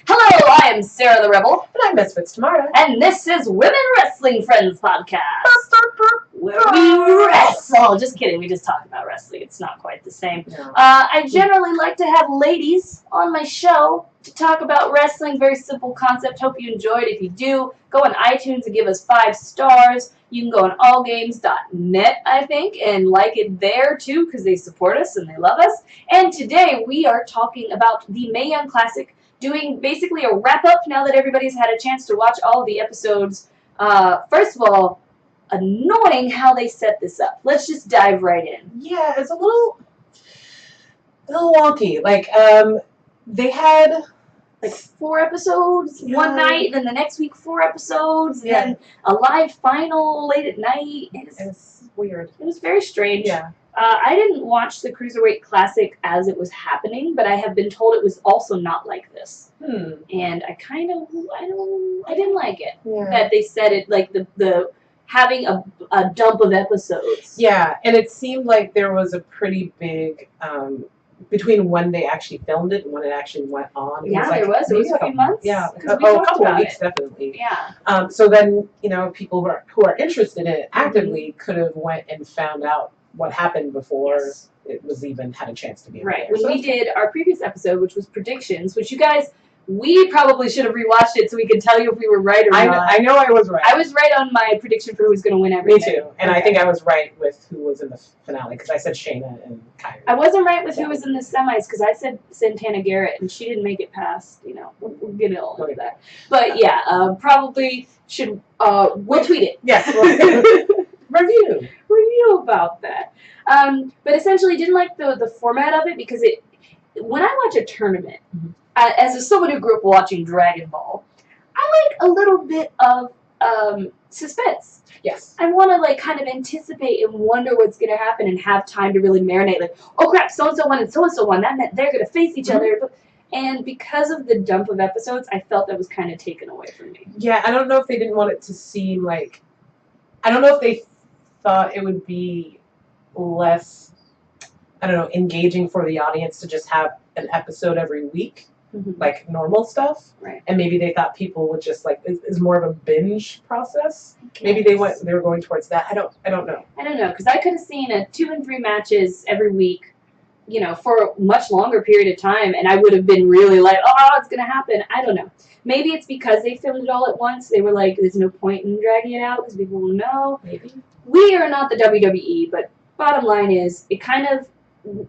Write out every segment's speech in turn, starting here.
Hello, I am Sarah the Rebel, And I'm Misfits Tamara. and this is Women Wrestling Friends Podcast, where we wrestle. Just kidding, we just talk about wrestling. It's not quite the same. No. I generally like to have ladies on my show to talk about wrestling. Very simple concept. Hope you enjoyed. If you do, go on iTunes and give us 5 stars. You can go on allgames.net, I think, and like it there too, because they support us and they love us. And today we are talking about the Mae Young Classic, doing basically a wrap-up now that everybody's had a chance to watch all of the episodes. First of all, annoying how they set this up. Let's just dive right in. Yeah, it's a little wonky. Like, they had Like 4 episodes one night, and then the next week 4 episodes, and then a live final late at night. It's weird. It was very strange. Yeah. I didn't watch the Cruiserweight Classic as it was happening, but I have been told it was also not like this. And I didn't like it. Yeah. That they said it like the having a dump of episodes. Yeah, and it seemed like there was a pretty big between when they actually filmed it and when it actually went on. It was. It was a few months. Yeah, a Because couple of weeks definitely. Yeah. So then, people who are interested in it actively could have went and found out what happened before it was even had a chance to be right. There. When we did our previous episode, which was predictions, which you guys, we probably should have rewatched it so we could tell you if we were right or not. I know I was right. I was right on my prediction for who was going to win everything. Me too. And I think I was right with who was in the finale because I said Shayna and Kyrie. I wasn't right with who was in the semis because I said Santana Garrett and she didn't make it past, we'll get all into that. But yeah, probably should, we'll tweet it. Yes. Review about that. But essentially didn't like the format of it because when I watch a tournament, as someone who grew up watching Dragon Ball, I like a little bit of suspense. Yes. I want to kind of anticipate and wonder what's going to happen and have time to really marinate. Like, oh crap, so-and-so won and so-and-so won. That meant they're going to face each other. And because of the dump of episodes, I felt that was kind of taken away from me. Yeah, I don't know if they didn't want it to seem like... I don't know if they thought it would be less, engaging for the audience to just have an episode every week. Like normal stuff, right? And maybe they thought people would just it's more of a binge process. Maybe they were going towards that. I don't know. I don't know because I could have seen 2 and 3 matches every week, for a much longer period of time, and I would have been really like, oh, it's gonna happen. I don't know. Maybe it's because they filmed it all at once. They were like, there's no point in dragging it out because people will know. Maybe we are not the WWE, but bottom line is it kind of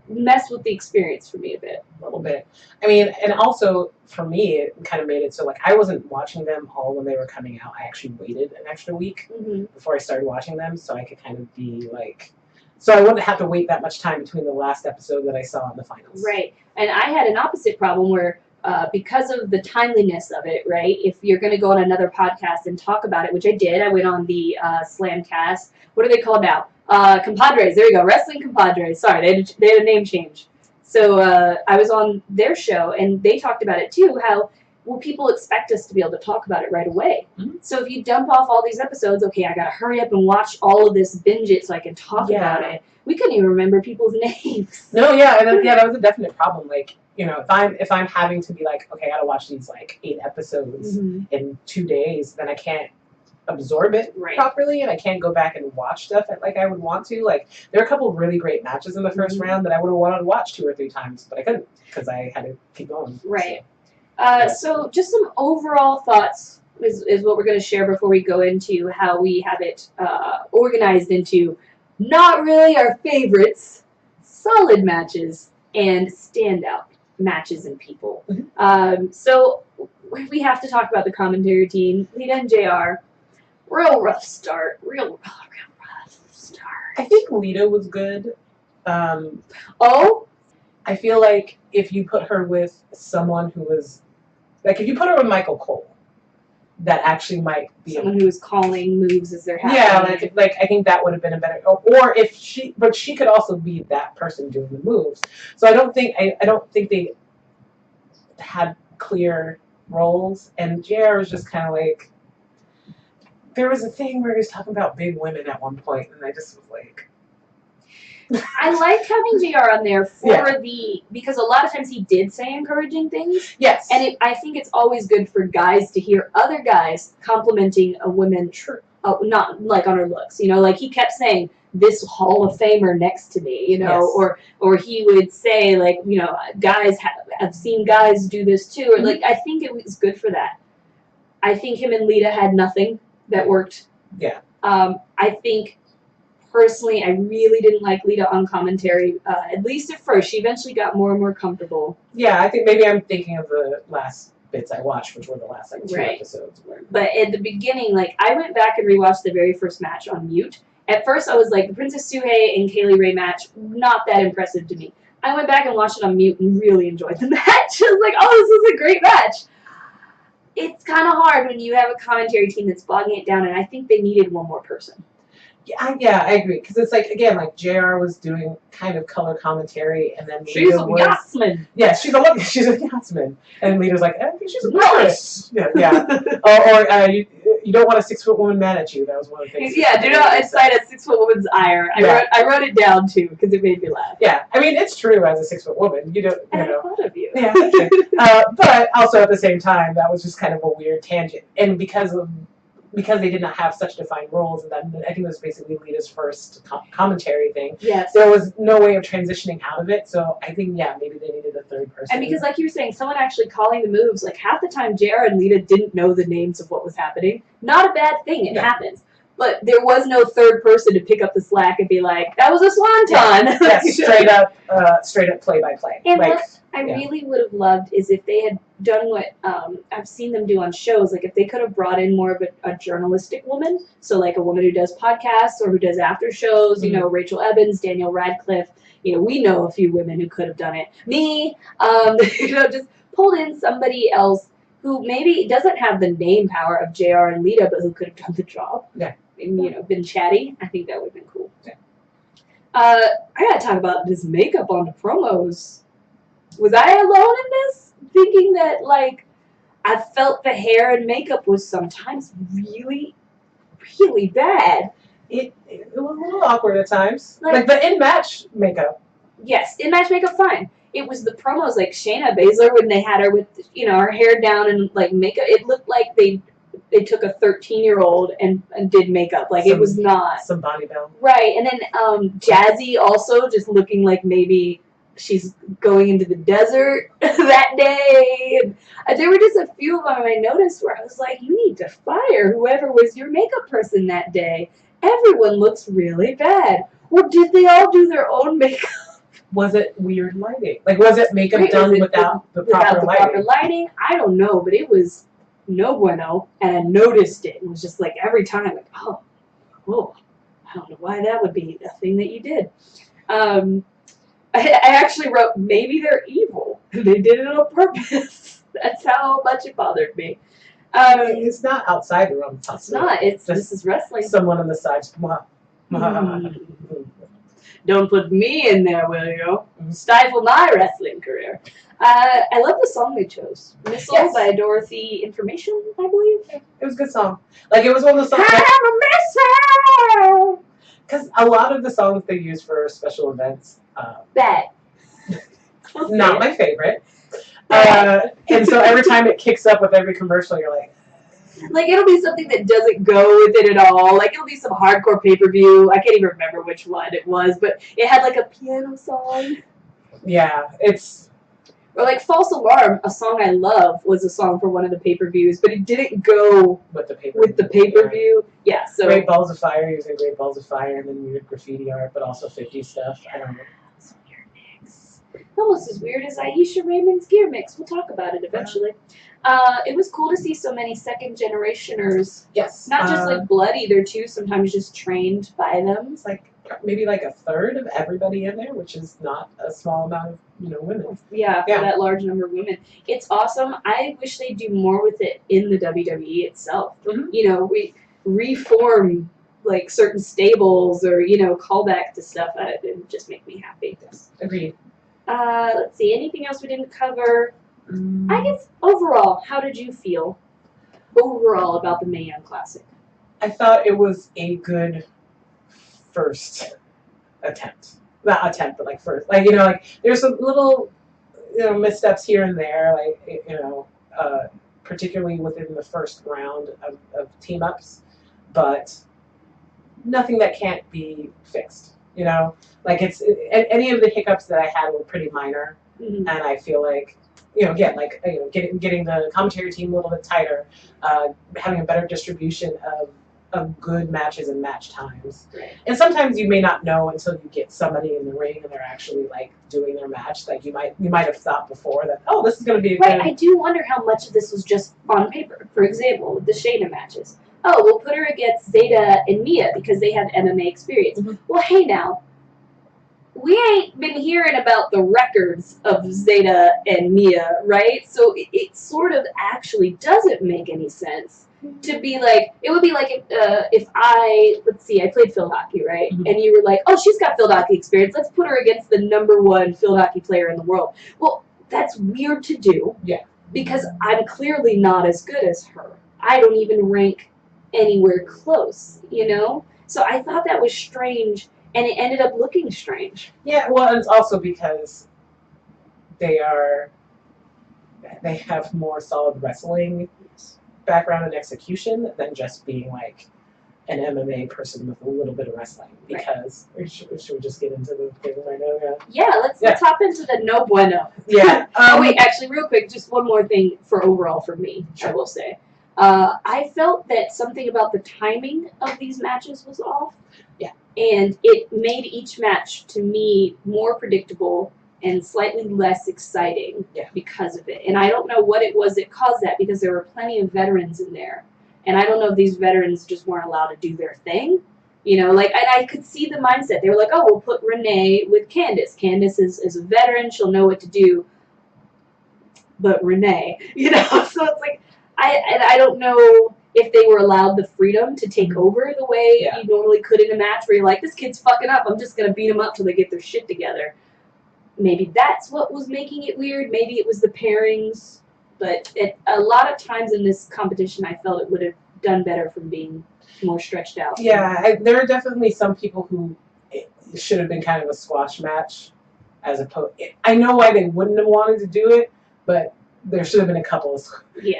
messed with the experience for me a little bit. I mean, and also for me, it kind of made it so I wasn't watching them all when they were coming out. I actually waited an extra week before I started watching them, so I could kind of be so I wouldn't have to wait that much time between the last episode that I saw in the finals. Right, and I had an opposite problem where because of the timeliness of it, right? If you're going to go on another podcast and talk about it, which I did, I went on the Slamcast. What are they called now? Compadres. There you go. Wrestling Compadres. Sorry, they had a name change. So I was on their show, and they talked about it too, how people expect us to be able to talk about it right away. So if you dump off all these episodes, okay, I got to hurry up and watch all of this, binge it so I can talk about it. We couldn't even remember people's names. No, that was a definite problem. If I'm having to be okay, I got to watch these 8 episodes in 2 days, then I can't absorb it properly, and I can't go back and watch stuff like I would want to. There are a couple of really great matches in the first round that I would have wanted to watch 2 or 3 times, but I couldn't because I had to keep going. Right. So just some overall thoughts is what we're going to share before we go into how we have it organized into not really our favorites, solid matches, and standout matches and people. So we have to talk about the commentary team. Lita and JR. Real rough start. Real rough start. I think Lita was good. I feel like if you put her with someone who was... if you put her with Michael Cole, that actually might be... Someone who was calling moves as they're happening. Yeah, I think that would have been a better... Or if she... But she could also be that person doing the moves. So I don't think they had clear roles. And JR was just kind of there was a thing where he was talking about big women at one point, and I just was I liked having JR on there for because a lot of times he did say encouraging things. Yes. And I think it's always good for guys to hear other guys complimenting a woman, not like on her looks, like he kept saying, this Hall of Famer next to me, or he would say, like, guys I've seen guys do this too, or like, I think it was good for that. I think him and Lita had nothing that worked. Yeah. I think, personally, I really didn't like Lita on commentary, at least at first. She eventually got more and more comfortable. Yeah, I think maybe I'm thinking of the last bits I watched, which were the last, like, 2 episodes. But at the beginning, like, I went back and rewatched the very first match on mute. At first, I was like, the Princess Suhei and Kaylee Ray match, not that impressive to me. I went back and watched it on mute and really enjoyed the match. I was like, oh, this is a great match. It's kind of hard when you have a commentary team that's bogging it down, and I think they needed one more person. Yeah, I agree. Because it's like, again, like JR was doing kind of color commentary, and then she's a yachtsman. Yeah, she's a yachtsman, and Lita's like, I think she's a nice. Yeah. or you don't want a 6-foot woman mad at you. That was one of the things. Yeah, do not incite a 6-foot woman's ire. I wrote it down too because it made me laugh. Yeah, I mean it's true as a 6-foot woman. You know. I thought of you. Yeah. Okay. But also at the same time, that was just kind of a weird tangent, and because they did not have such defined roles, and that I think it was basically Lita's first commentary thing. Yes. There was no way of transitioning out of it, so I think maybe they needed a third person. And because, like you were saying, someone actually calling the moves, like half the time, JR and Lita didn't know the names of what was happening. Not a bad thing. It happens. But there was no third person to pick up the slack and be like, "That was a swanton." Yeah, straight up play by play. And what I really would have loved is if they had done what I've seen them do on shows. Like if they could have brought in more of a journalistic woman, so like a woman who does podcasts or who does after shows. Rachel Evans, Daniel Radcliffe. We know a few women who could have done it. Me, just pulled in somebody else who maybe doesn't have the name power of JR and Lita, but who could have done the job. Yeah. And, been chatty. I think that would have been cool. Yeah. I gotta talk about this makeup on the promos. Was I alone in this? Thinking that, like, I felt the hair and makeup was sometimes really, really bad. It was a little awkward at times. Like the in-match makeup. Yes, in-match makeup, fine. It was the promos, like Shayna Baszler, when they had her with, her hair down and, like, makeup. It looked like they took a 13-year-old and did makeup. Like, it was not. Some Bonnie Bell. Right, and then Jazzy also just looking like maybe she's going into the desert that day. And there were just a few of them I noticed where I was like, you need to fire whoever was your makeup person that day. Everyone looks really bad. Or did they all do their own makeup? Was it weird lighting? Like, was it makeup done without the proper lighting? I don't know, but it was no bueno, and I noticed it. It was just like every time, like, oh, I don't know why that would be a thing that you did. I actually wrote, maybe they're evil. They did it on purpose. That's how much it bothered me. It's not outside the realm. It's not. This is wrestling. Someone on the side. Don't put me in there, will you? Stifle my wrestling career. I love the song they chose. Missile by Dorothy Information, I believe. It was a good song. Like, it was one of the songs. I'm a missile! Because a lot of the songs they use for special events. Bad. Not my favorite. And so every time it kicks up with every commercial, you're like... Like, it'll be something that doesn't go with it at all. Like, it'll be some hardcore pay-per-view. I can't even remember which one it was, but it had, like, a piano song. Yeah, it's... Or, like, False Alarm, a song I love, was a song for one of the pay-per-views, but it didn't go with the pay-per-view. Yeah, so... Great Balls of Fire, using Great Balls of Fire, and then weird graffiti art, but also 50s stuff. I don't know. It's weird mix. Almost as weird as Aisha Raymond's gear mix. We'll talk about it eventually. It was cool to see so many second-generationers. Yes. Not just, like, blood either, too. Sometimes just trained by them. It's like maybe like a third of everybody in there, which is not a small amount of, women. Yeah, for that large number of women. It's awesome. I wish they'd do more with it in the WWE itself. Mm-hmm. We reform, like, certain stables or, call back to stuff. It would just make me happy. Yes, agreed. Let's see. Anything else we didn't cover? I guess overall, how did you feel overall about the Mae Young Classic? I thought it was a good first attempt. not attempt, but like first, like, you know, like there's some little, you know, missteps here and there, like, you know, particularly within the first round of team ups, but nothing that can't be fixed, you know, like any of the hiccups that I had were pretty minor, and I feel like, you know, again, like, you know, getting the commentary team a little bit tighter, having a better distribution of good matches and match times. Right. And sometimes you may not know until you get somebody in the ring and they're actually like doing their match. Like you might have thought before that, oh, this is going to be a right. good... I do wonder how much of this was just on paper. For example, with the Shayna matches. Oh, we'll put her against Zeta and Mia because they have MMA experience. Well, hey now, we ain't been hearing about the records of Zeta and Mia, right? So it sort of actually doesn't make any sense to be like, it would be like if let's see, I played field hockey, right? And you were like, oh, she's got field hockey experience. Let's put her against the #1 field hockey player in the world. Well, that's weird to do. Yeah. Because I'm clearly not as good as her. I don't even rank anywhere close, you know? So I thought that was strange, and it ended up looking strange. Yeah, well, and it's also because they have more solid wrestling background and execution than just being like an MMA person with a little bit of wrestling. Because should we just get into the thing right now? Yeah, let's hop into the no bueno. Yeah. Oh wait, actually, real quick, just one more thing for overall for me. Sure. I will say, I felt that something about the timing of these matches was off. Yeah. And it made each match to me more predictable and slightly less exciting because of it. And I don't know what it was that caused that, because there were plenty of veterans in there. And I don't know if these veterans just weren't allowed to do their thing. You know, like, and I could see the mindset. They were like, oh, we'll put Renee with Candice. Candice is a veteran. She'll know what to do. But Renee, you know, so it's like, I don't know if they were allowed the freedom to take over the way you normally could in a match where you're like, this kid's fucking up. I'm just going to beat him up till they get their shit together. Maybe that's what was making it weird. Maybe it was the pairings. But a lot of times in this competition, I felt it would have done better from being more stretched out. Yeah, there are definitely some people who it should have been kind of a squash match, as opposed. I know why they wouldn't have wanted to do it, but there should have been a couple of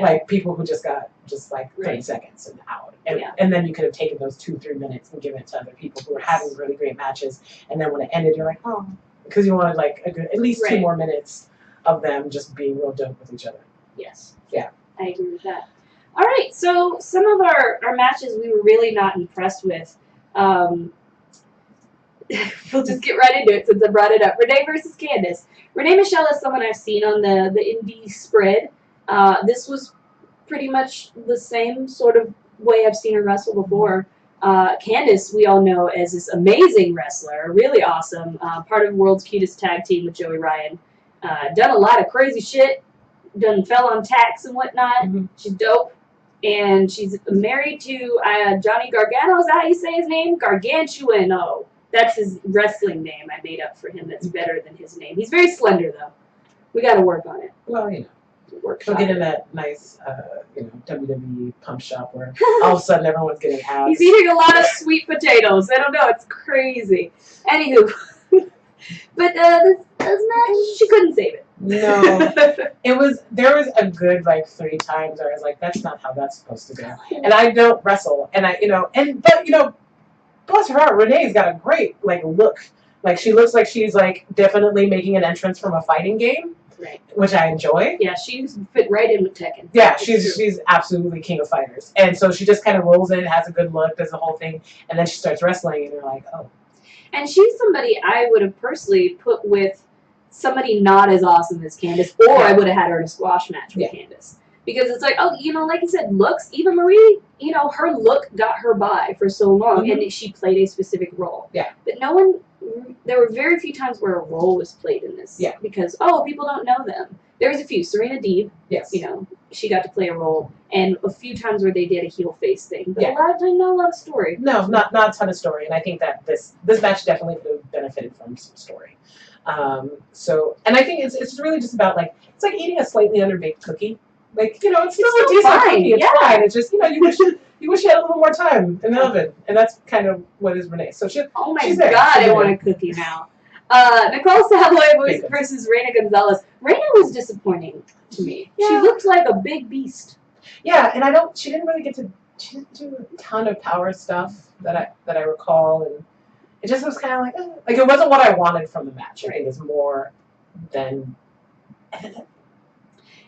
like people who just got like 30 seconds and out, and then you could have taken those 2-3 minutes and given it to other people who were having really great matches, and then when it ended, you're like, oh, because you wanted like a good at least 2 more minutes of them just being real dope with each other. Yes. Yeah. I agree with that. All right, so some of our matches we were really not impressed with. We'll just get right into it since I brought it up. Renee versus Candice. Renee Michelle is someone I've seen on the indie spread. This was pretty much the same sort of way I've seen her wrestle before. Candice, we all know as this amazing wrestler, really awesome, part of World's Cutest Tag Team with Joey Ryan. Done a lot of crazy shit. Done fell on tacks and whatnot. She's dope. And she's married to Johnny Gargano. Is that how you say his name? Gargantuano. That's his wrestling name I made up for him. That's better than his name. He's very slender, though. We got to work on it. Well, you know. He'll get in that nice, WWE pump shop where all of a sudden everyone's getting abs. He's eating a lot of sweet potatoes. I don't know. It's crazy. Anywho. But this match, she couldn't save it. No. There was a good, 3 times where I was like, that's not how that's supposed to go. And I don't wrestle. And but bless her heart, Renee's got a great, look. Like, she looks like she's, definitely making an entrance from a fighting game. Right. Which I enjoy. Yeah, she's fit right in with Tekken. Yeah, she's absolutely king of fighters. And so she just kind of rolls in, has a good look, does the whole thing, and then she starts wrestling, and you're like, oh. And she's somebody I would have personally put with somebody not as awesome as Candice, or I would have had her in a squash match with Candice. Because it's like, oh, like you said, looks, Eva Marie, her look got her by for so long, and she played a specific role. Yeah. But there were very few times where a role was played in this. Yeah. Because, people don't know them. There was a few. Serena Deeb, yes. She got to play a role, and a few times where they did a heel face thing. But a lot of times, not a lot of story. No, not a ton of story, and I think that this match definitely could have benefited from some story. And I think it's really just about, it's like eating a slightly underbaked cookie. It's still a decent cookie. It's fine. It's just, you wish you had a little more time in the oven. And that's kind of what is Renee. So oh my God, I want a cookie now. Nicole Savoy versus Reina Gonzalez. Reina was disappointing to me. Yeah. She looked like a big beast. Yeah, and she didn't really she didn't do a ton of power stuff that I recall, and it just was kind of like it wasn't what I wanted from the match. I think it's more than.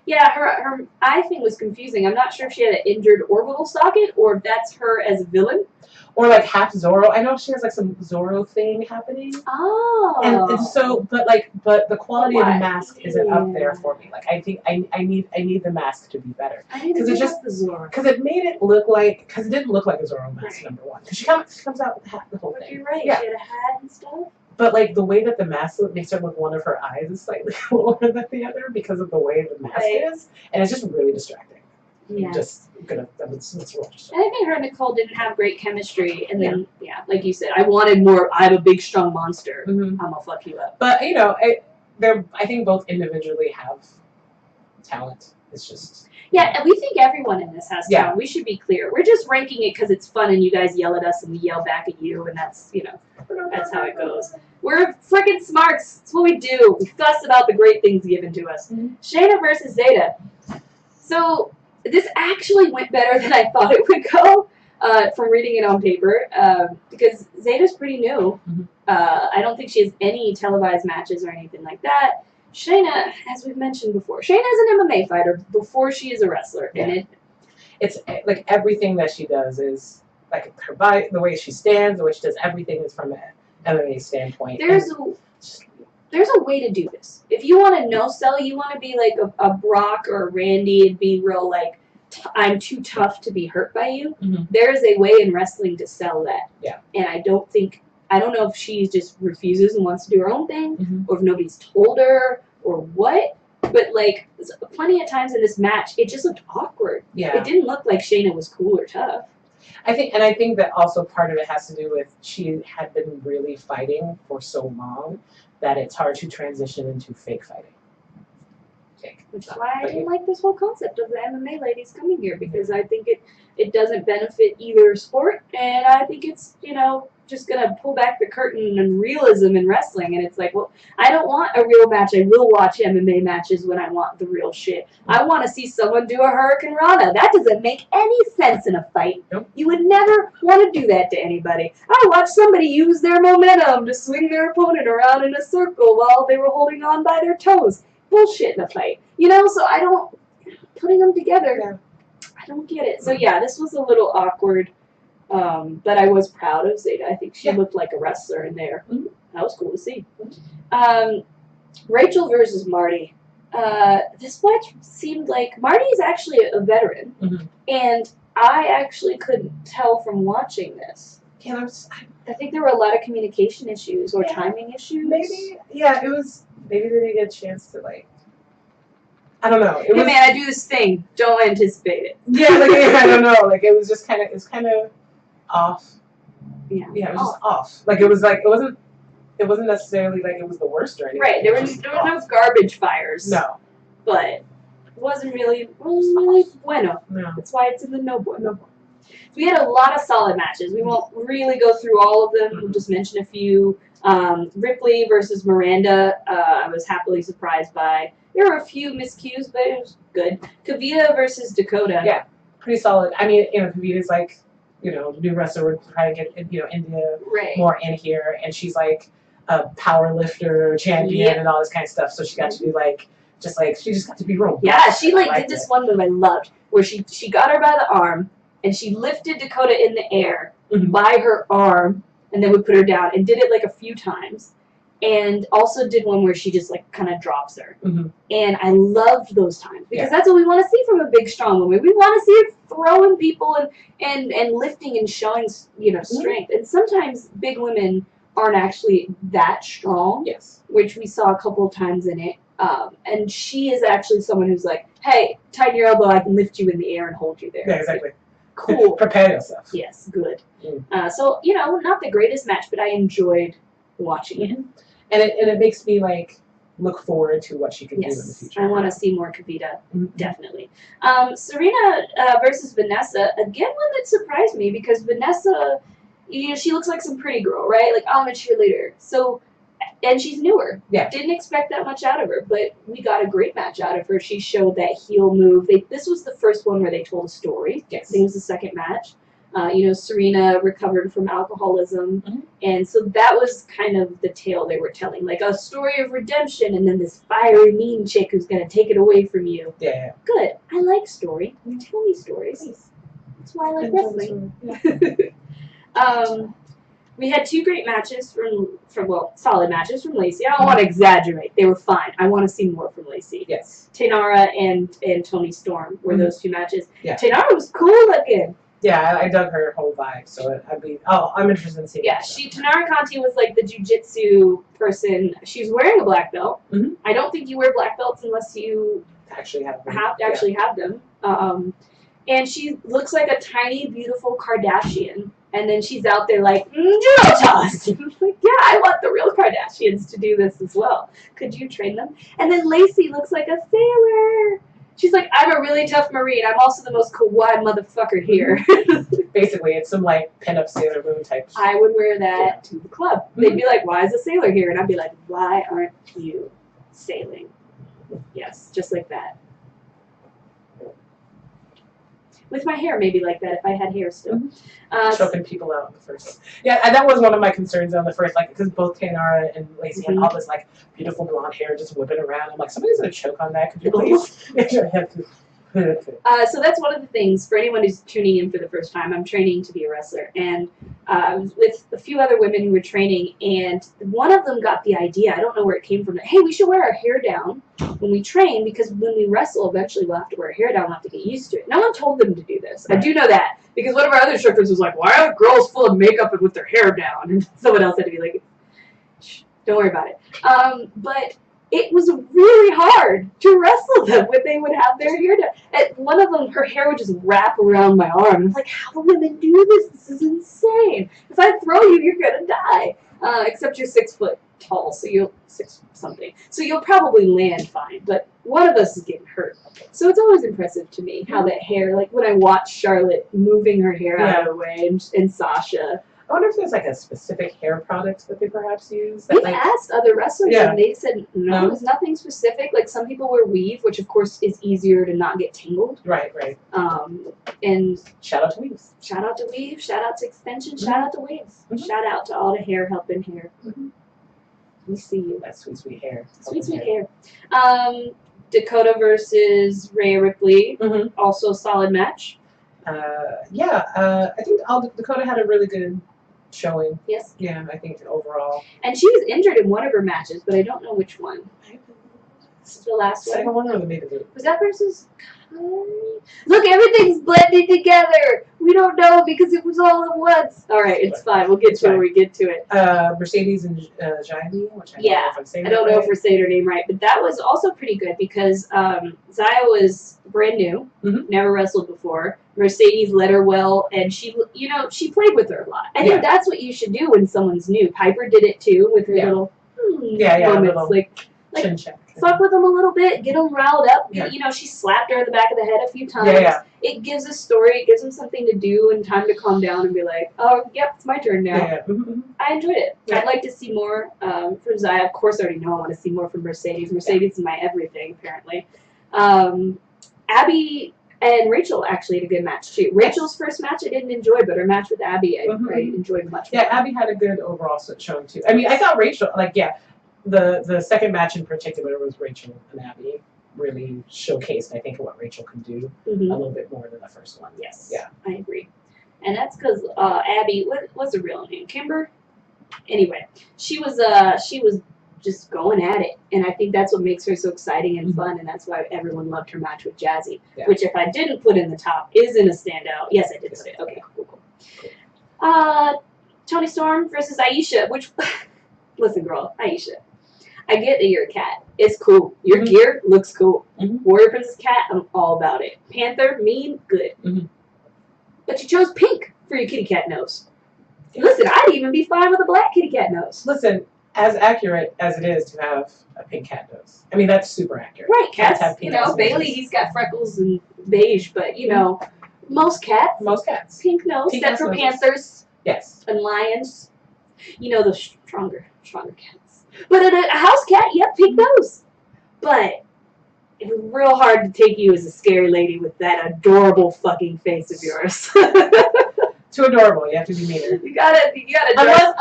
Yeah, her eye thing was confusing. I'm not sure if she had an injured orbital socket or if that's her as a villain. Or like half Zorro. I know she has like some Zorro thing happening. Oh. And so, but the quality of the mask isn't up there for me. Like I think I need the mask to be better. Because it just the Zorro. Because it made it look like it didn't look like a Zorro mask. Number one, because she comes out with the whole thing. You're right. Yeah. She had a hat and stuff. But like the way that the mask makes her look, one of her eyes is slightly lower than the other because of the way the mask is, and it's just really distracting. Yeah. It's real distracting. And I think her and Nicole didn't have great chemistry, and then like you said, I wanted more. I'm a big, strong monster. I'm gonna fuck you up. But you know, I think both individually have talent. It's just. Yeah, and we think everyone in this has talent. We should be clear. We're just ranking it because it's fun, and you guys yell at us, and we yell back at you, and that's that's how it goes. We're freaking smarts. That's what we do. We fuss about the great things given to us. Shayna versus Zeta. So this actually went better than I thought it would go from reading it on paper because Zeta's pretty new. I don't think she has any televised matches or anything like that. Shayna, as we've mentioned before, Shayna is an MMA fighter before she is a wrestler, and it's like everything that she does is like her body, the way she stands, the way she does everything is from an MMA standpoint. There's a way to do this. If you want to no-sell, you want to be like a Brock or a Randy and be real like, I'm too tough to be hurt by you. There is a way in wrestling to sell that. Yeah. And I don't know if she just refuses and wants to do her own thing, or if nobody's told her, or what. But like, plenty of times in this match, it just looked awkward. Yeah. It didn't look like Shayna was cool or tough. I think that also part of it has to do with she had been really fighting for so long that it's hard to transition into fake fighting. Which is why I didn't like this whole concept of the MMA ladies coming here, because I think it doesn't benefit either sport, and I think it's, just going to pull back the curtain and realism in wrestling, and it's like, well, I don't want a real match. I will watch MMA matches when I want the real shit. I want to see someone do a Hurricane Rana. That doesn't make any sense in a fight. Nope. You would never want to do that to anybody. I watched somebody use their momentum to swing their opponent around in a circle while they were holding on by their toes. Bullshit in a fight. So I don't, putting them together, I don't get it. So yeah, this was a little awkward, but I was proud of Zeta. I think she looked like a wrestler in there. That was cool to see. Rachel versus Marty. This match seemed like Marty is actually a veteran, and I actually couldn't tell from watching this. Yeah, I think there were a lot of communication issues or timing issues. Maybe, it was. Maybe they didn't get a chance to I don't know. Man, I do this thing. Don't anticipate it. Yeah, I don't know. It was just kind of off. Yeah, it was just off. It wasn't necessarily like it was the worst or anything. Right. There were no garbage fires. No. But it wasn't really bueno. No. That's why it's in the no bueno. We had a lot of solid matches. We won't really go through all of them. We'll just mention a few. Ripley versus Miranda, I was happily surprised by. There were a few miscues, but it was good. Kavita versus Dakota. Yeah, pretty solid. I mean, Kavita's new wrestler. We're trying to get, India more in here, and she's like a power lifter champion and all this kind of stuff. So she got to be she just got to be real. Yeah, she did this one move I loved, where she got her by the arm, and she lifted Dakota in the air by her arm, and then would put her down, and did it a few times. And also did one where she just kind of drops her. And I loved those times because that's what we want to see from a big, strong woman. We want to see her throwing people and lifting and showing strength. And sometimes big women aren't actually that strong. Yes, which we saw a couple of times in it. And she is actually someone who's like, hey, tighten your elbow. I can lift you in the air and hold you there. Yeah, exactly. Cool. Prepare yourself. Yes, good. So not the greatest match, but I enjoyed watching it. And it makes me look forward to what she can do in the future. I want to see more Kavita, definitely. Serena versus Vanessa, again, one that surprised me because Vanessa, she looks like some pretty girl, right? I'm a cheerleader. So And she's newer. Yeah. Didn't expect that much out of her, but we got a great match out of her. She showed that heel move. This was the first one where they told a story. Yes. I think it was the second match. Serena recovered from alcoholism. Mm-hmm. And so that was kind of the tale they were telling. Like a story of redemption and then this fiery, mean chick who's going to take it away from you. Yeah. Good. I like story. Tell me stories. Nice. That's why I like wrestling. Yeah. We had 2 great matches from solid matches from Lacey. I don't want to exaggerate. They were fine. I want to see more from Lacey. Yes. Taynara and Toni Storm were those 2 matches. Yeah. Taynara was cool looking. Yeah, I dug her whole vibe, so I'm interested in seeing. Yeah, Taynara Conti was like the jiu-jitsu person. She's wearing a black belt. Mm-hmm. I don't think you wear black belts unless you actually have them. Have them. And she looks like a tiny, beautiful Kardashian. And then she's out there like, judo toss. Like, yeah, I want the real Kardashians to do this as well. Could you train them? And then Lacey looks like a sailor. She's like, I'm a really tough Marine. I'm also the most kawaii motherfucker here. Basically, it's some like pinup Sailor Moon type. I would wear that to the club. They'd be like, why is a sailor here? And I'd be like, why aren't you sailing? Yes, just like that. With my hair, maybe like that if I had hair still. Choking people out in the first. Yeah, and that was one of my concerns on the first, like, because both Taynara and Lacey had all this like beautiful blonde hair just whipping around. I'm like, somebody's gonna choke on that. Could you please? So that's one of the things for anyone who's tuning in for the first time. I'm training to be a wrestler, and with a few other women who were training, and one of them got the idea. I don't know where it came from. Hey, we should wear our hair down when we train because when we wrestle, eventually we'll have to wear our hair down. We'll have to get used to it. No one told them to do this. Right. I do know that because one of our other instructors was like, "Why are girls full of makeup and with their hair down?" And someone else had to be like, "Shh, don't worry about it." But it was really hard to wrestle them when they would have their hair down. And one of them, her hair would just wrap around my arm. I was like, how do women do this? This is insane. If I throw you, you're going to die. Except you're 6 foot tall, so you'll 6 something. So you'll probably land fine. But one of us is getting hurt. So it's always impressive to me how that hair, like when I watch Charlotte moving her hair out of the way and Sasha. I wonder if there's like a specific hair product that they perhaps use. We've asked other wrestlers and they said no, there's nothing specific. Like some people wear weave, which of course is easier to not get tangled. Right. And shout out to weaves. Shout out to weave. Shout out to extension. Shout out to waves. Shout out to all the hair helping hair. We see you. That sweet hair. Sweet hair. Dakota versus Rhea Ripley. Also a solid match. I think Dakota had a really good showing. Yes. Yeah, I think overall. And she was injured in one of her matches, but I don't know which one. The last one. Second one or the main event? Was that versus Kyrie? Look, everything's blended together. We don't know because it was all at once. All right, it's fine. We'll get to it when we get to it. Mercedes and Jaime, which I don't know if we're saying her name right, but that was also pretty good because Zaya was brand new, never wrestled before. Mercedes led her well, and she played with her a lot. I think that's what you should do when someone's new. Piper did it too with her little moments, like chin check. Fuck with them a little bit, get them riled up. Yeah. She slapped her in the back of the head a few times. Yeah. It gives a story, it gives them something to do and time to calm down and be like, oh, yep, it's my turn now. Yeah. I enjoyed it. Yeah. I'd like to see more from Zaya. Of course, I already know I want to see more from Mercedes. Mercedes is my everything, apparently. Abby and Rachel actually had a good match, too. Rachel's first match I didn't enjoy, but her match with Abby I enjoyed much more. Yeah, Abby had a good overall showing, too. I mean, I thought Rachel, the second match in particular was Rachel and Abby really showcased, I think, what Rachel can do a little bit more than the first one. Yes. Yeah. I agree. And that's because Abby, what's her real name? Kimber? Anyway, she was just going at it. And I think that's what makes her so exciting and fun, and that's why everyone loved her match with Jazzy, which if I didn't put in the top, isn't a standout. Yes, I did put it. Okay, cool. Toni Storm versus Aisha, which, listen, girl, Aisha. I get that you're a cat. It's cool. Your gear looks cool. Warrior Princess Cat, I'm all about it. Panther, mean, good. But you chose pink for your kitty cat nose. Listen, I'd even be fine with a black kitty cat nose. Listen, as accurate as it is to have a pink cat nose. I mean, that's super accurate. Right, cats have pink noses. Bailey, he's got freckles and beige, but, most cats. Pink nose, except for panthers. Yes. And lions. The stronger cats. But a house cat, yep, pink nose. But it was real hard to take you as a scary lady with that adorable fucking face of yours. Too adorable. You have to be meaner. You gotta.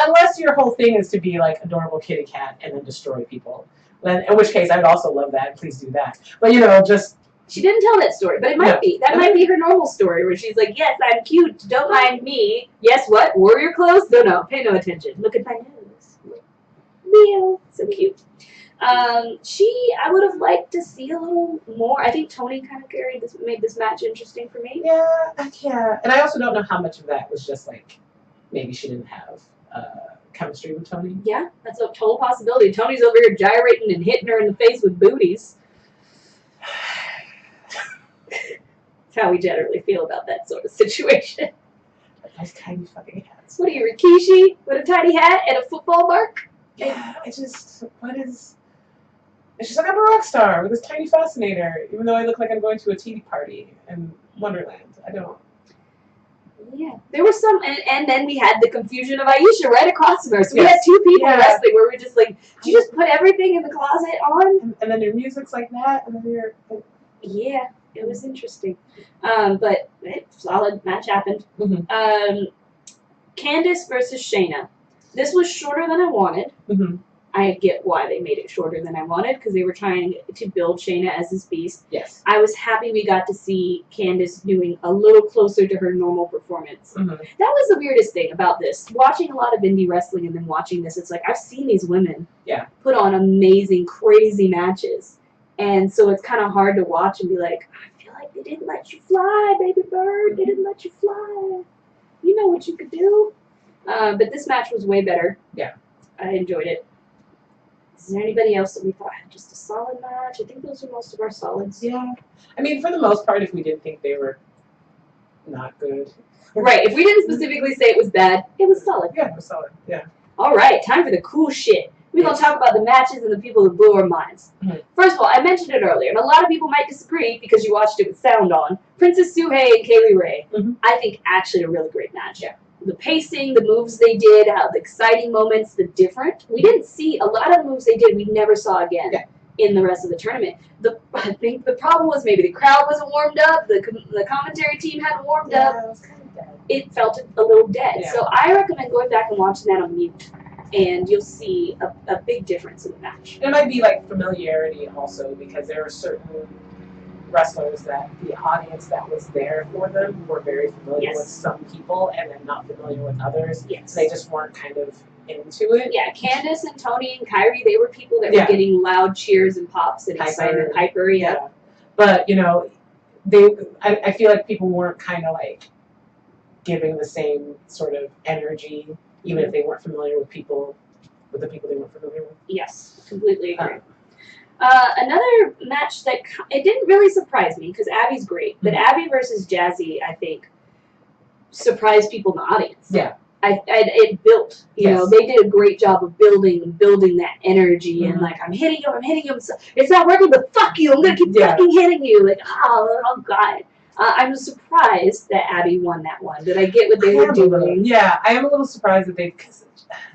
Unless your whole thing is to be like adorable kitty cat and then destroy people. Then, in which case, I would also love that. Please do that. But just. She didn't tell that story, but it might be. That might be her normal story, where she's like, yes, I'm cute, don't mind me. Yes, what? Warrior clothes? No, pay no attention. Look at my nose. Meow. So cute. I would have liked to see a little more. I think Tony kind of made this match interesting for me. Yeah. And I also don't know how much of that was just like, maybe she didn't have chemistry with Tony. Yeah, that's a total possibility. Tony's over here gyrating and hitting her in the face with booties. That's how we generally feel about that sort of situation. Those tiny fucking hats. What are you, Rikishi, with a tiny hat and a football mark? Yeah, it's just like I'm a rock star with this tiny fascinator, even though I look like I'm going to a tea party in Wonderland. I don't. Yeah, there was some, and then we had the confusion of Aisha right across from her. So we had two people wrestling where we're just like, did you just put everything in the closet on? And then your music's like that, and then you're. Yeah, it was interesting. But solid match happened. Mm-hmm. Candice versus Shayna. This was shorter than I wanted. Mm-hmm. I get why they made it shorter than I wanted, because they were trying to build Shayna as this beast. Yes. I was happy we got to see Candice doing a little closer to her normal performance. Mm-hmm. That was the weirdest thing about this. Watching a lot of indie wrestling and then watching this, it's like, I've seen these women put on amazing, crazy matches. And so it's kind of hard to watch and be like, I feel like they didn't let you fly, baby bird. They didn't let you fly. You know what you could do. But this match was way better. Yeah. I enjoyed it. Is there anybody else that we thought had just a solid match? I think those are most of our solids. Yeah. I mean, for the most part, if we didn't think they were not good. Right. If we didn't specifically say it was bad, it was solid. Yeah, it was solid. Yeah. All right. Time for the cool shit. We're going to talk about the matches and the people that blew our minds. Mm-hmm. First of all, I mentioned it earlier, and a lot of people might disagree because you watched it with sound on. Princess Suhei and Kaylee Ray, I think actually a really great match. Yeah. The pacing, the moves they did, how the exciting moments, the different. We didn't see a lot of the moves they did. We never saw again in the rest of the tournament. I think the problem was maybe the crowd wasn't warmed up. The commentary team hadn't warmed up. It was kind of dead. It felt a little dead. Yeah. So I recommend going back and watching that on mute, and you'll see a big difference in the match. It might be like familiarity also, because there are certain wrestlers that the audience that was there for them were very familiar with some people and then not familiar with others. Yes. So they just weren't kind of into it. Yeah, Candice and Tony and Kyrie, they were people that were getting loud cheers and pops and excitement. Piper, yeah. But, I feel like people weren't kind of like giving the same sort of energy, even if they weren't familiar with the people they weren't familiar with. Yes, completely agree. Another match that it didn't really surprise me because Abby's great, but Abby versus Jazzy, I think, surprised people in the audience. Yeah, it built. You know, they did a great job of building that energy and like I'm hitting him. So it's not working, but fuck you, I'm gonna keep fucking hitting you. Like oh god. I'm surprised that Abby won that one. Did I get what they were doing? Yeah, I am a little surprised that because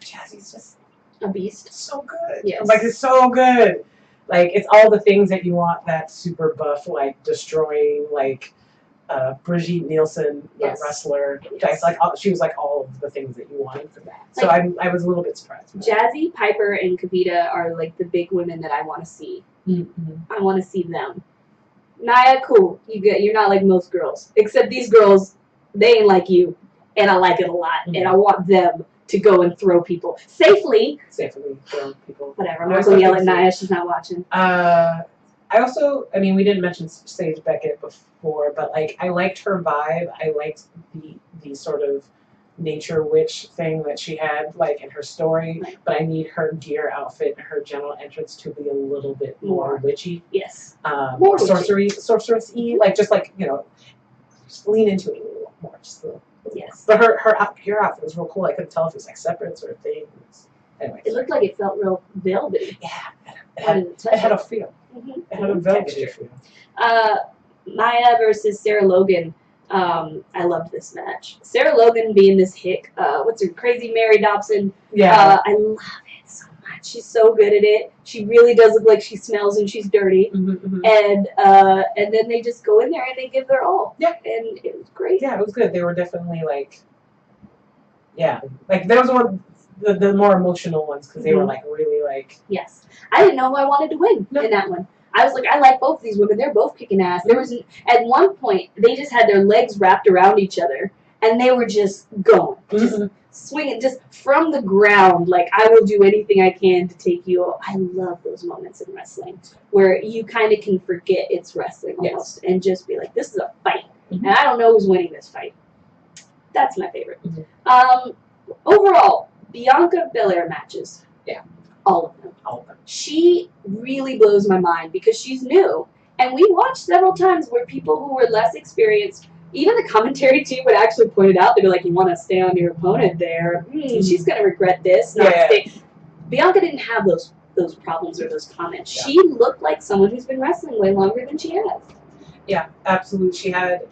Jazzy's just a beast. So good. Yes. Like it's so good. Like, it's all the things that you want that super buff, like, destroying, like, Brigitte Nielsen, wrestler. Yes. Like, she was, like, all of the things that you wanted from that. So I was a little bit surprised. Jazzy, Piper, and Kavita are, like, the big women that I want to see. Mm-hmm. I want to see them. Naya, cool. You're not like most girls. Except these girls, they ain't like you. And I like it a lot. And I want them to go and throw people safely throw people. Whatever. I'm not going to yell at Naya. She's not watching. I mean, we didn't mention Sage Beckett before, but like I liked her vibe. I liked the sort of nature witch thing that she had, like in her story. Right. But I need her gear outfit and her general entrance to be a little bit more witchy. Yes. More sorceress-y, like just lean into it a little more, just a little. Yes. But her gear outfit was real cool. I couldn't tell if it was like separate or things. Anyway. It looked like it felt real velvety. Yeah. It had a feel. Mm-hmm. It had a velvety feel. Maya versus Sarah Logan. I loved this match. Sarah Logan being this hick. What's her crazy Mary Dobson? Yeah. I love it so she's so good at it. She really does look like she smells and she's dirty. And then they just go in there and they give their all. Yeah. And it was great. Yeah, it was good. They were definitely like, yeah, like there was one the more emotional ones because they were like really like. Yes, I didn't know who I wanted to win in that one. I was like, I like both these women. They're both kicking ass. There was at one point they just had their legs wrapped around each other and they were just going, just swinging, just from the ground. Like, I will do anything I can to take you. I love those moments in wrestling where you kind of can forget it's wrestling almost and just be like, this is a fight, and I don't know who's winning this fight. That's my favorite. Overall, Bianca Belair matches. Yeah. All of them. All of them. She really blows my mind because she's new. And we watched several times where people who were less experienced, even the commentary team would actually point it out. They'd be like, you want to stay on your opponent there. She's going to regret this. Bianca didn't have those problems or those comments. Yeah. She looked like someone who's been wrestling way longer than she has. Yeah, absolutely. She had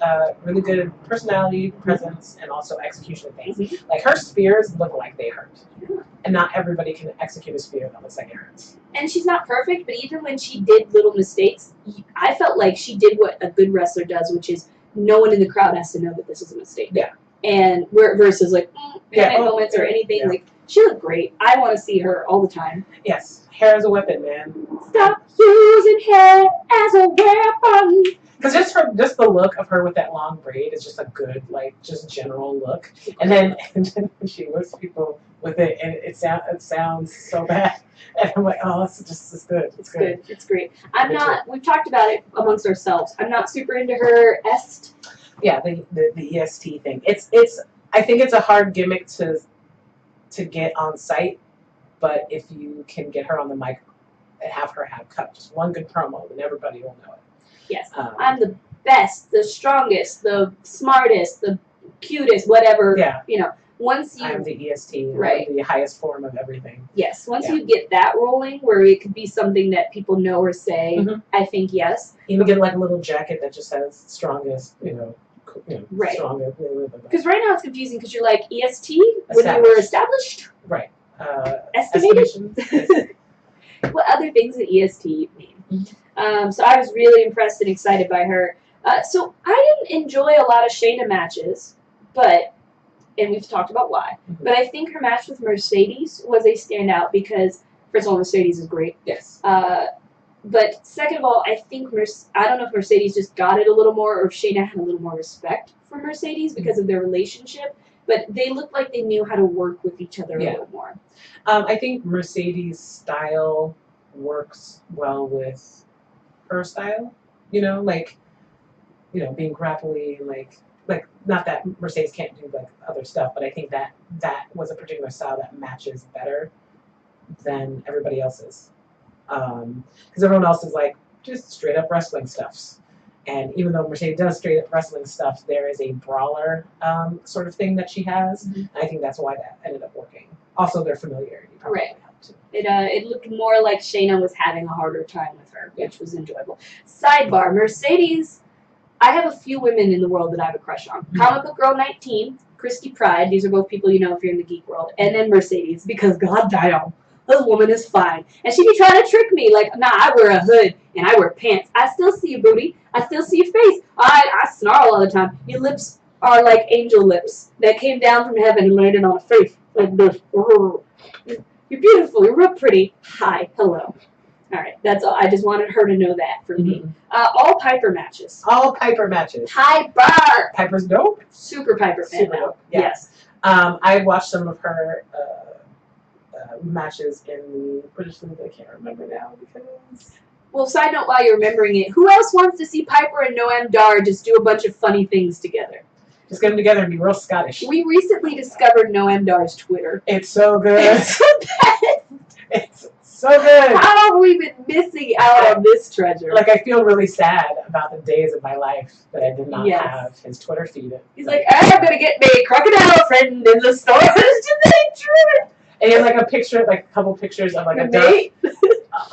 really good personality, presence, and also execution of things. Like, her spears look like they hurt. And not everybody can execute a spear that looks like it hurts. And she's not perfect, but even when she did little mistakes, I felt like she did what a good wrestler does, which is no one in the crowd has to know that this is a mistake. Yeah. And versus like moments or anything. Yeah. Like, she looked great. I want to see her all the time. Yes. Hair is a weapon, man. Stop using hair as a weapon. Because just the look of her with that long braid is just a good, like, just general look. And then when she whips people with it, and it sounds so bad. And I'm like, oh, it's good. It's good. It's great. We've talked about it amongst ourselves. I'm not super into her est. Yeah, the EST thing. I think it's a hard gimmick to get on site, but if you can get her on the mic and have her cut just one good promo, then everybody will know it. Yes, I'm the best, the strongest, the smartest, the cutest, whatever. Yeah. You know, once you. I'm the EST, right? I'm the highest form of everything. Yes, once you get that rolling, where it could be something that people know or say, I think yes. Even get like a little jacket that just says strongest, right. Strongest. Because right now it's confusing because you're like EST when you were established. Right. Estimated. What other things that EST mean? So I was really impressed and excited by her. So I didn't enjoy a lot of Shayna matches, and we've talked about why. But I think her match with Mercedes was a standout because, first of all, Mercedes is great. Yes. But second of all, I think I don't know if Mercedes just got it a little more or if Shayna had a little more respect for Mercedes because of their relationship. But they looked like they knew how to work with each other a little more. I think Mercedes' style works well with her style, being grapply, like not that Mercedes can't do like other stuff, but I think that was a particular style that matches better than everybody else's, because everyone else is like just straight up wrestling stuffs, and even though Mercedes does straight up wrestling stuff, there is a brawler sort of thing that she has, and I think that's why that ended up working. Also, their familiarity probably helped too. It looked more like Shayna was having a harder time with her, which was enjoyable. Sidebar, Mercedes, I have a few women in the world that I have a crush on. Comic Book Girl 19, Christy Pride, these are both people you know if you're in the geek world, and then Mercedes, because goddamn, this woman is fine. And she be trying to trick me, like, nah, I wear a hood and I wear pants. I still see your booty. I still see your face. I snarl all the time. Your lips are like angel lips that came down from heaven and landed on a face like this. You're beautiful. You're real pretty. Hi. Hello. All right. That's all. I just wanted her to know that for me. All Piper matches. All Piper matches. Piper. Piper's dope. Super Piper fan. Super dope. Yeah. Yes. I watched some of her matches in the British League. I can't remember now because. Well, side note while you're remembering it, who else wants to see Piper and Noam Dar just do a bunch of funny things together? Just get them together and be real Scottish. We recently discovered Noam Dar's Twitter. It's so good. It's the best. It's so good. How have we been missing out on this treasure? Like, I feel really sad about the days of my life that I did not have his Twitter feed. He's like, I'm going to get me a crocodile friend in the store. It's true. And he has like a picture, like a couple pictures of like a duck.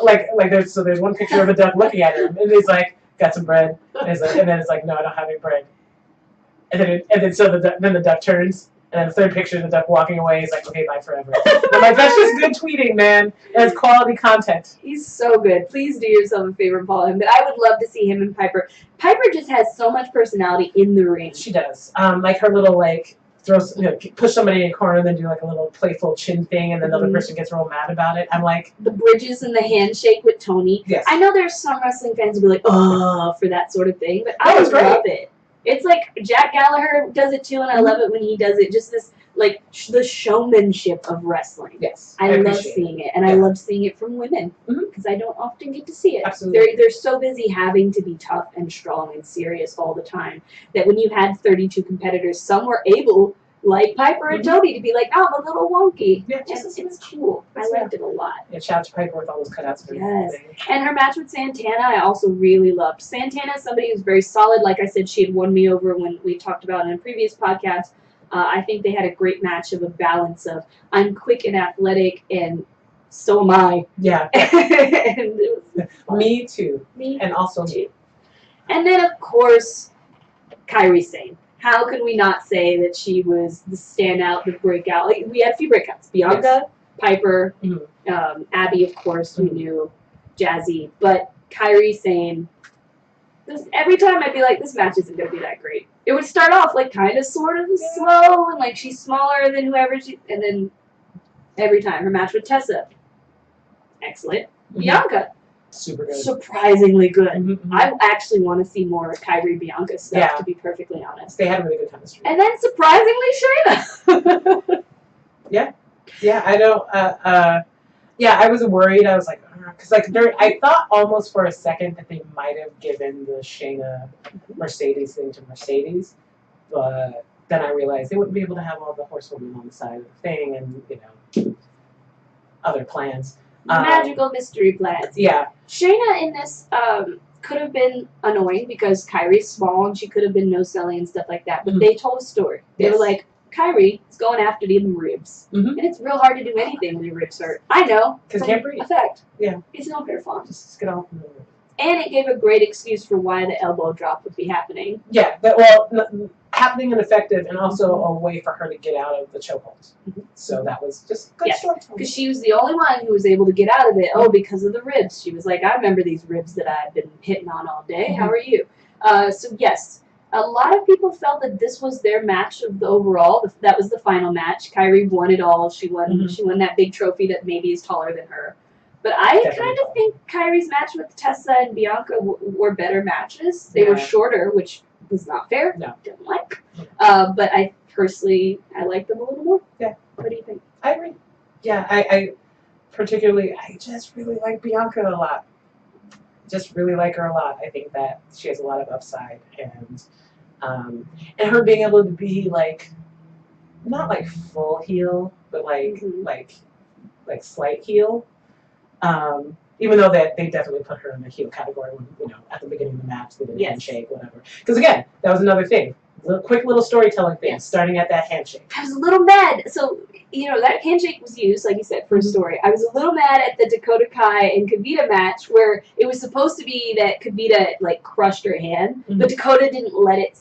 There's one picture of a duck looking at him, and he's like, got some bread. And then it's like, no, I don't have any bread. And then the duck turns, And then the third picture of the duck walking away is like, okay, bye forever. I'm like, that's just good tweeting, man. That's quality content. He's so good. Please do yourself a favor and follow him. But I would love to see him and Piper. Piper just has so much personality in the ring. She does. Like her little like push somebody in a corner and then do like a little playful chin thing, and then the other person gets real mad about it. I'm like, the bridges and the handshake with Tony. Yes. I know there's some wrestling fans who be like, oh, for that sort of thing, but I love it. It's like Jack Gallagher does it too, and I love it when he does it. Just this like the showmanship of wrestling. Yes, I love seeing it, and I love seeing it from women because I don't often get to see it. Absolutely, they're so busy having to be tough and strong and serious all the time that when you had 32 competitors, some were able, like Piper and Tony, to be like, oh, I'm a little wonky. Yeah, it's cool. I liked it a lot. Yeah, shout out to Piper with all those cutouts. Yes, and her match with Santana, I also really loved. Santana is somebody who's very solid. Like I said, she had won me over when we talked about in a previous podcast. I think they had a great match of a balance of I'm quick and athletic, and so am I. Yeah. And me too. Me and also too. And then of course, Kairi Sane. How could we not say that she was the standout, the breakout? Like, we had a few breakouts. Bianca, Piper, Abby, of course, we knew, Jazzy. But Kairi Sane, every time I'd be like, this match isn't going to be that great. It would start off like kind of sort of slow, and like she's smaller than whoever she, and then every time her match with Tessa, excellent. Bianca, super good. Surprisingly good. I actually want to see more Kairi Bianca stuff, to be perfectly honest. They had a really good chemistry. And then surprisingly, Shayna. Yeah, I don't. Yeah, I was worried. I was like, because like I thought almost for a second that they might have given the Shayna Mercedes thing to Mercedes, but then I realized they wouldn't be able to have all the horsewomen on the side of the thing, and other plans. Magical mystery plans. Yeah. Shayna in this could have been annoying because Kairi's small and she could have been no-selling and stuff like that. But they told a story. They were like, Kairi is going after the ribs. And it's real hard to do anything when your ribs hurt. I know. Because you can't breathe. Effect. Yeah. It's not very fun. Just get off. And it gave a great excuse for why the elbow drop would be happening. Yeah. Happening and effective, and also a way for her to get out of the chokeholds. So that was just good storytelling. Because she was the only one who was able to get out of it. Oh, because of the ribs. She was like, I remember these ribs that I've been hitting on all day. How are you? So yes, a lot of people felt that this was their match of the overall. That was the final match. Kairi won it all. She won. She won that big trophy that maybe is taller than her. But I kind of think Kairi's match with Tessa and Bianca were better matches. They were shorter, which was not fair. No. Didn't like. But I personally, I like them a little more. Yeah. What do you think? I agree. Yeah, I particularly, I just really like Bianca a lot. Just really like her a lot. I think that she has a lot of upside, and her being able to be like, not like full heel, but like slight heel. Even though they definitely put her in the heel category when, at the beginning of the match, they did a handshake, whatever. Because again, that was another thing. Quick little storytelling thing, starting at that handshake. I was a little mad. So, that handshake was used, like you said, for a story. I was a little mad at the Dakota Kai and Kavita match where it was supposed to be that Kavita, crushed her hand, but Dakota didn't let it.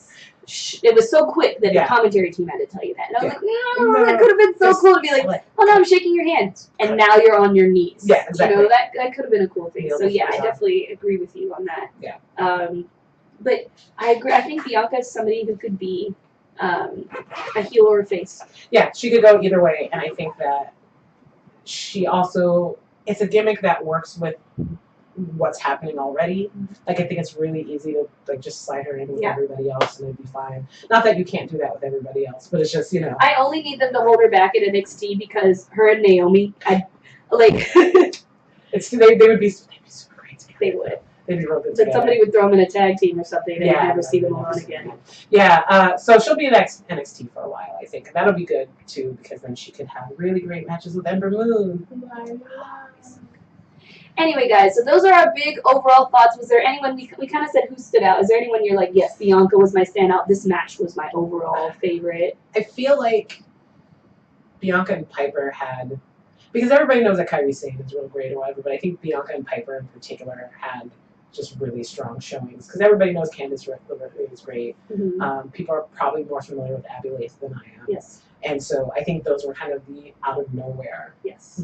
It was so quick that the commentary team had to tell you that. And I was like, no, that could have been so cool to be like, oh no, I'm shaking your hand. And now you're on your knees. Yeah, exactly. That could have been a cool thing. So yeah, I definitely agree with you on that. Yeah. But I agree. I think Bianca is somebody who could be a heel or a face. Yeah, she could go either way. And I think that she also, it's a gimmick that works with what's happening already. I think it's really easy to just slide her in with everybody else and it'd be fine. Not that you can't do that with everybody else, but it's just I only need them to hold her back at NXT because her and Naomi, it's they would be super great. They would. They'd be real good together. Somebody would throw them in a tag team or something and you'd never see them alone again. Yeah, so she'll be in NXT for a while, I think. And that'll be good too because then she could have really great matches with Ember Moon. Anyway, guys, so those are our big overall thoughts. Was there anyone, we kind of said who stood out. Is there anyone you're like, yes, Bianca was my standout. This match was my overall favorite? I feel like Bianca and Piper had, because everybody knows that Kairi Sane is real great or whatever, but I think Bianca and Piper in particular had just really strong showings because everybody knows Candice LeRae is great. People are probably more familiar with Abby Lath than I am. Yes. And so I think those were kind of the out of nowhere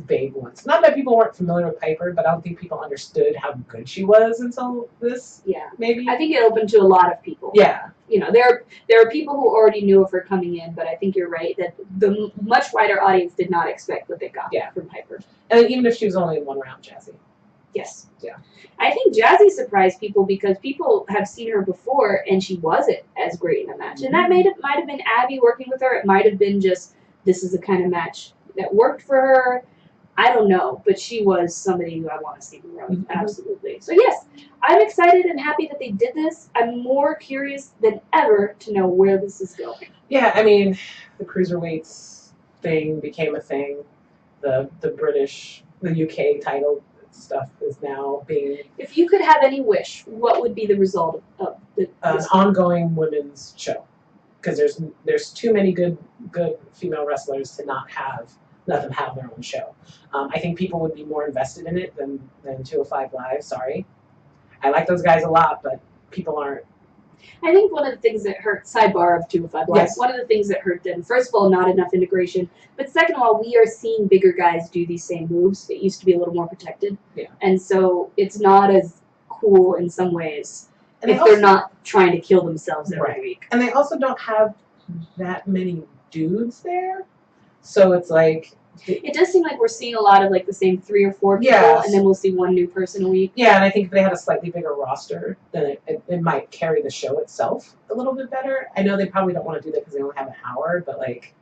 big ones. Not that people weren't familiar with Piper, but I don't think people understood how good she was until this. Yeah. Maybe. I think it opened to a lot of people. Yeah. You know, there are people who already knew of her coming in, but I think you're right that the much wider audience did not expect what they got from Piper. And even if she was only in one round, Jazzy. Yes. Yeah. I think Jazzy surprised people because people have seen her before and she wasn't as great in a match. And that might have been Abby working with her. It might have been just this is the kind of match that worked for her. I don't know, but she was somebody who I want to see more of. Absolutely. So yes, I'm excited and happy that they did this. I'm more curious than ever to know where this is going. Yeah, I mean, the cruiserweights thing became a thing. The UK title stuff is now being. If you could have any wish, what would be the result of an ongoing women's show? Because there's too many good female wrestlers to let them have their own show. I think people would be more invested in it than 205 Live. Sorry, I like those guys a lot, but people aren't. I think one of the things that hurt, sidebar of 205 Live, one of the things that hurt them, first of all, not enough integration, but second of all, we are seeing bigger guys do these same moves. It used to be a little more protected. Yeah. And so it's not as cool in some ways and if they're not trying to kill themselves every week. And they also don't have that many dudes there. So it's like... It does seem like we're seeing a lot of like the same 3 or 4 people, and then we'll see one new person a week. Yeah, and I think if they had a slightly bigger roster, then it might carry the show itself a little bit better. I know they probably don't want to do that because they only have an hour, but like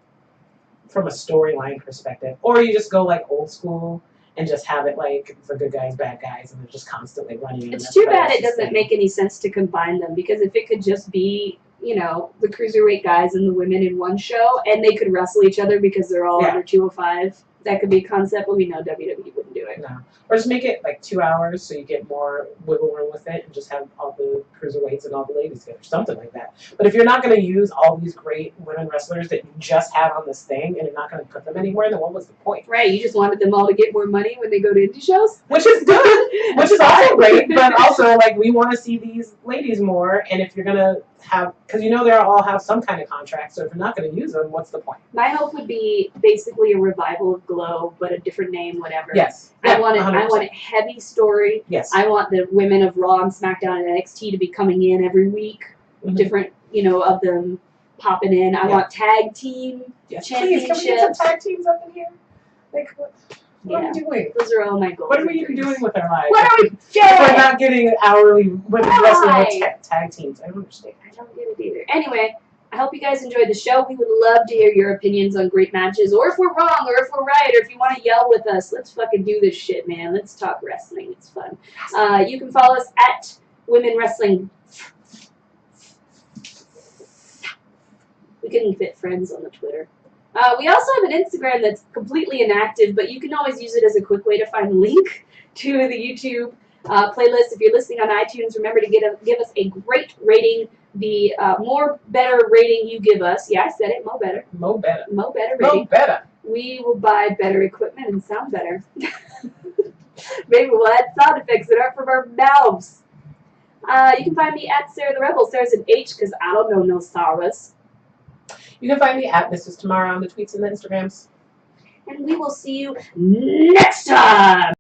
from a storyline perspective, or you just go like old school and just have it like the good guys, bad guys, and they're just constantly running. It's too bad it doesn't make any sense to combine them, because if it could just be, you know, the cruiserweight guys and the women in one show, and they could wrestle each other because they're all under 205. That could be a concept, but we know WWE wouldn't do it. No. Or just make it like 2 hours so you get more wiggle room with it and just have all the cruiserweights and all the ladies together. Something like that. But if you're not going to use all these great women wrestlers that you just have on this thing and you're not going to put them anywhere, then what was the point? Right. You just wanted them all to get more money when they go to indie shows? Which is good. Which is also great. But also, like, we want to see these ladies more. And if you're going to have, because you know they all have some kind of contract, so if you're not going to use them, what's the point? My hope would be basically a revival of Glow, but a different name, whatever. Yes. I want a heavy story. Yes. I want the women of Raw and SmackDown and NXT to be coming in every week. Different, you know, of them popping in. I want tag team championships. Please, can we get some tag teams up in here? Like, what are we doing? Those are all my goals. What are we even doing with our lives? What are we doing? We're not getting hourly women wrestling tag teams. I don't understand. I don't get it either. Anyway, I hope you guys enjoyed the show. We would love to hear your opinions on great matches, or if we're wrong, or if we're right, or if you want to yell with us. Let's fucking do this shit, man. Let's talk wrestling. It's fun. You can follow us at Women Wrestling. We couldn't fit friends on the Twitter. We also have an Instagram that's completely inactive, but you can always use it as a quick way to find a link to the YouTube playlist. If you're listening on iTunes, remember to give us a great rating. The more better rating you give us, I said it, Mo better. Mo better. Mo better rating. Mo better. We will buy better equipment and sound better. Maybe we'll add sound effects that aren't from our mouths. You can find me at Sarah the Rebel. Sarah's an H because I don't know no Sarahs. You can find me at Mrs. Tamara on the tweets and the Instagrams. And we will see you next time.